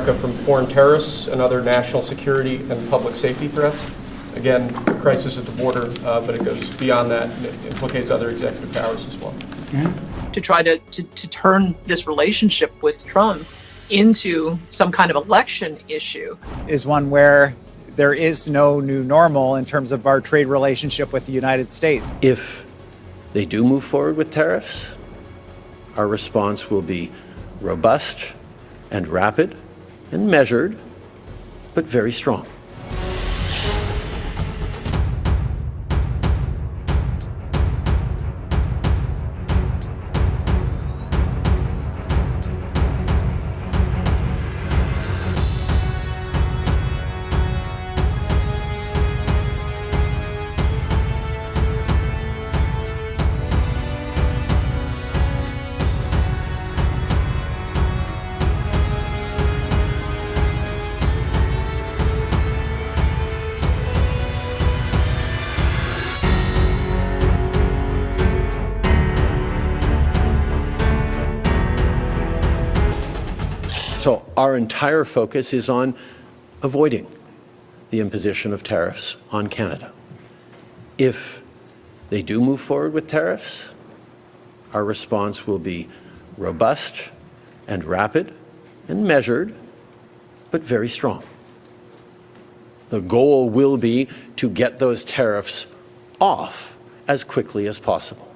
America from foreign terrorists and other national security and public safety threats. Again, the crisis at the border, but it goes beyond that and it implicates other executive powers as well. To try to turn this relationship with Trump into some kind of election issue is one where there is no new normal in terms of our trade relationship with the United States. If they do move forward with tariffs, our response will be robust and rapid and measured, but very strong. So our entire focus is on avoiding the imposition of tariffs on Canada. If they do move forward with tariffs, our response will be robust and rapid and measured, but very strong. The goal will be to get those tariffs off as quickly as possible.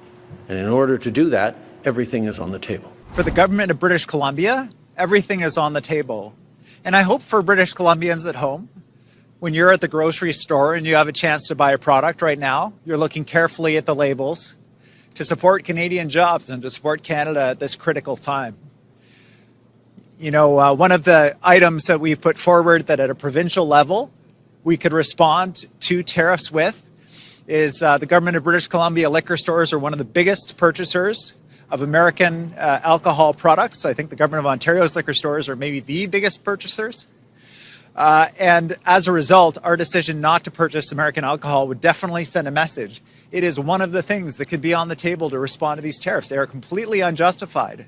And in order to do that, everything is on the table. For the government of British Columbia, everything is on the table. And I hope for British Columbians at home, when you're at the grocery store and you have a chance to buy a product right now, you're looking carefully at the labels to support Canadian jobs and to support Canada at this critical time. You know, one of the items that we've put forward that at a provincial level we could respond to tariffs with is the government of British Columbia liquor stores are one of the biggest purchasers of American alcohol products. I think the government of Ontario's liquor stores are maybe the biggest purchasers. And as a result, our decision not to purchase American alcohol would definitely send a message. It is one of the things that could be on the table to respond to these tariffs. They are completely unjustified.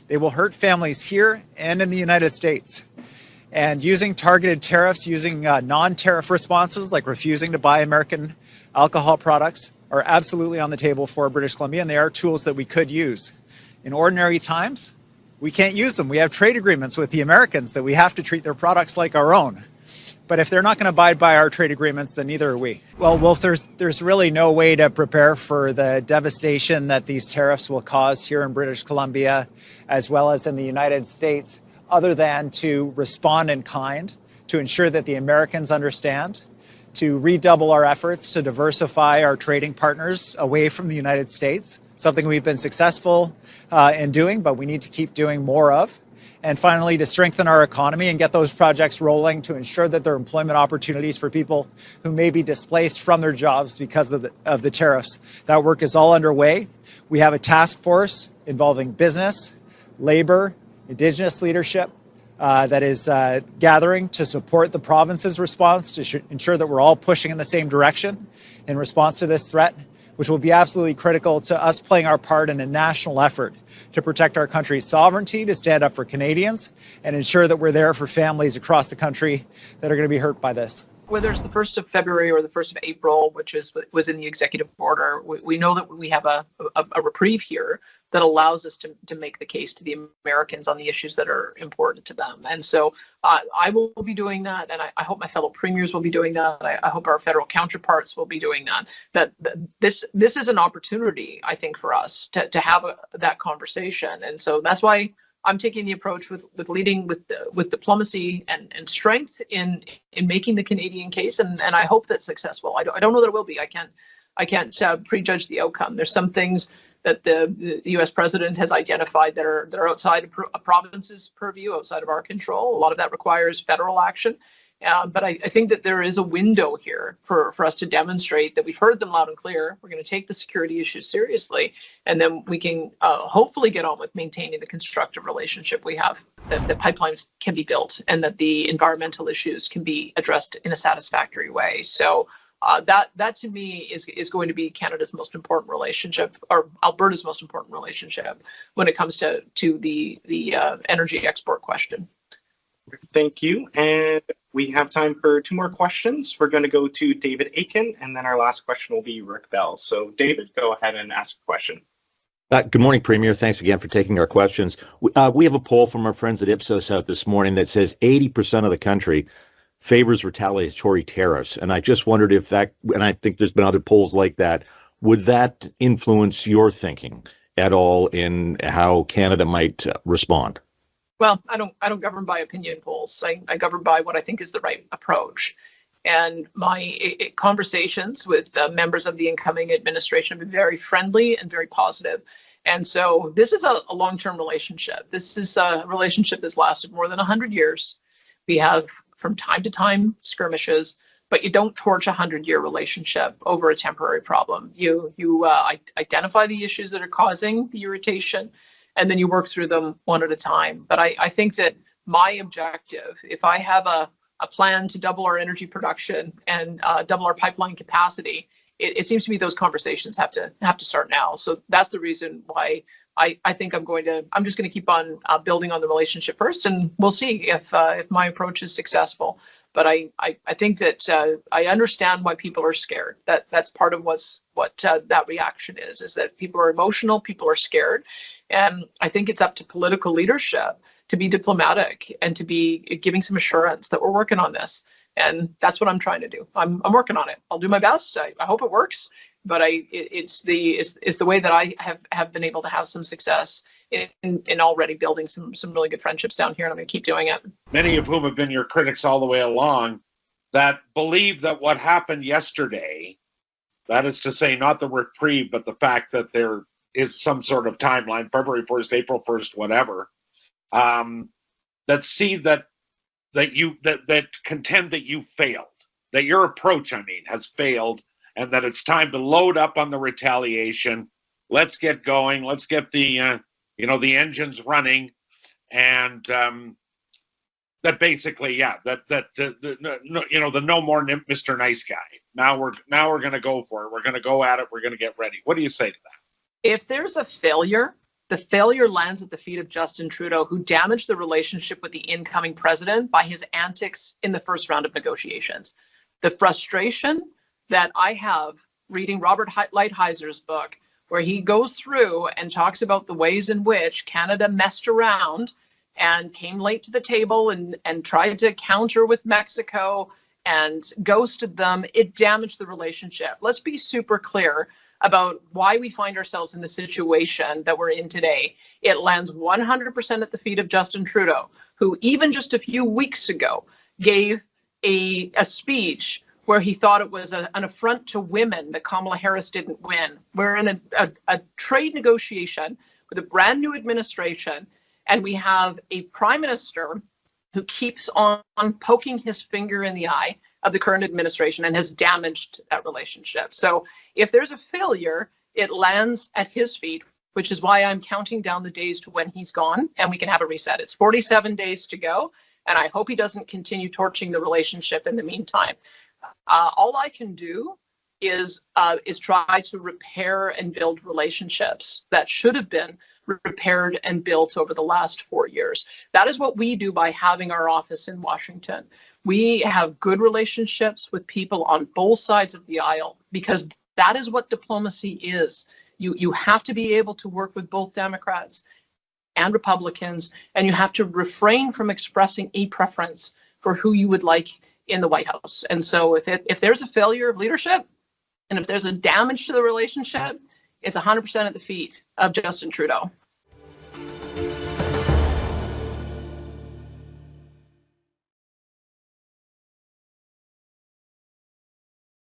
They will hurt families here and in the United States. And using targeted tariffs, using non-tariff responses like refusing to buy American alcohol products are absolutely on the table for British Columbia, and they are tools that we could use. In ordinary times, we can't use them. We have trade agreements with the Americans that we have to treat their products like our own. But if they're not going to abide by our trade agreements, then neither are we. Well, Wolf, there's really no way to prepare for the devastation that these tariffs will cause here in British Columbia, as well as in the United States, other than to respond in kind, to ensure that the Americans understand, to redouble our efforts to diversify our trading partners away from the United States, something we've been successful in doing, but we need to keep doing more of. And finally, to strengthen our economy and get those projects rolling to ensure that there are employment opportunities for people who may be displaced from their jobs because of the tariffs. That work is all underway. We have a task force involving business, labor, Indigenous leadership, that is gathering to support the province's response to ensure that we're all pushing in the same direction in response to this threat, which will be absolutely critical to us playing our part in a national effort to protect our country's sovereignty, to stand up for Canadians, and ensure that we're there for families across the country that are going to be hurt by this. Whether it's the 1st of February or the 1st of April, which was in the executive order, we know that we have a reprieve here that allows us to make the case to the Americans on the issues that are important to them. And so I will be doing that, and I hope my fellow premiers will be doing that. I hope our federal counterparts will be doing that. That this is an opportunity, I think, for us to have that conversation. And so that's why I'm taking the approach with leading with diplomacy and strength in making the Canadian case, and I hope that's successful. I don't know that it will be. I can't prejudge the outcome. There's some things that the U.S. president has identified that are outside a province's purview, outside of our control. A lot of that requires federal action. But I think that there is a window here for us to demonstrate that we've heard them loud and clear. We're going to take the security issues seriously, and then we can hopefully get on with maintaining the constructive relationship we have, that the pipelines can be built and that the environmental issues can be addressed in a satisfactory way. So that to me is going to be Canada's most important relationship, or Alberta's most important relationship when it comes to the energy export question. Thank you. And we have time for 2 more questions. We're going to go to David Aiken, and then our last question will be Rick Bell. So David, go ahead and ask a question. Good morning, Premier. Thanks again for taking our questions. We have a poll from our friends at Ipsos out this morning that says 80% of the country favors retaliatory tariffs. And I just wondered if that, and I think there's been other polls like that, would that influence your thinking at all in how Canada might respond? Well, I don't govern by opinion polls. I govern by what I think is the right approach. And my conversations with members of the incoming administration have been very friendly and very positive. And so this is a long-term relationship. This is a relationship that's lasted more than 100 years. We have, from time to time, skirmishes, but you don't torch a 100-year relationship over a temporary problem. You identify the issues that are causing the irritation, and then you work through them one at a time. But I think that my objective, if I have a plan to double our energy production and double our pipeline capacity, it seems to me those conversations have to start now. So that's the reason why I think I'm just going to keep on building on the relationship first, and we'll see if my approach is successful. But I think that I understand why people are scared. That's part of what that reaction is that people are emotional, people are scared. And I think it's up to political leadership to be diplomatic and to be giving some assurance that we're working on this. And that's what I'm trying to do. I'm working on it. I'll do my best. I hope it works. But it's the way that I have been able to have some success in already building some really good friendships down here, and I'm going to keep doing it. Many of whom have been your critics all the way along, that believe that what happened yesterday, that is to say, not the reprieve, but the fact that there is some sort of timeline, February 1st, April 1st, whatever, that see that contend that you failed, that your approach, has failed, and that it's time to load up on the retaliation. Let's get going. Let's get the the engines running, and that basically, the no more Mr. Nice Guy. Now we're going to go for it. We're going to go at it. We're going to get ready. What do you say to that? If there's a failure, the failure lands at the feet of Justin Trudeau, who damaged the relationship with the incoming president by his antics in the first round of negotiations. The frustration that I have reading Robert Lighthizer book, where he goes through and talks about the ways in which Canada messed around and came late to the table and tried to counter with Mexico and ghosted them, it damaged the relationship. Let's be super clear about why we find ourselves in the situation that we're in today. It lands 100% at the feet of Justin Trudeau, who even just a few weeks ago gave a speech where he thought it was an affront to women that Kamala Harris didn't win. We're in a trade negotiation with a brand new administration, and we have a prime minister who keeps on poking his finger in the eye of the current administration and has damaged that relationship. So if there's a failure, it lands at his feet, which is why I'm counting down the days to when he's gone and we can have a reset. It's 47 days to go, and I hope he doesn't continue torching the relationship in the meantime. All I can do is try to repair and build relationships that should have been repaired and built over the last 4 years. That is what we do by having our office in Washington. We have good relationships with people on both sides of the aisle, because that is what diplomacy is. You have to be able to work with both Democrats and Republicans, and you have to refrain from expressing a preference for who you would like in the White House. And so if there's a failure of leadership, and if there's a damage to the relationship, it's 100% at the feet of Justin Trudeau.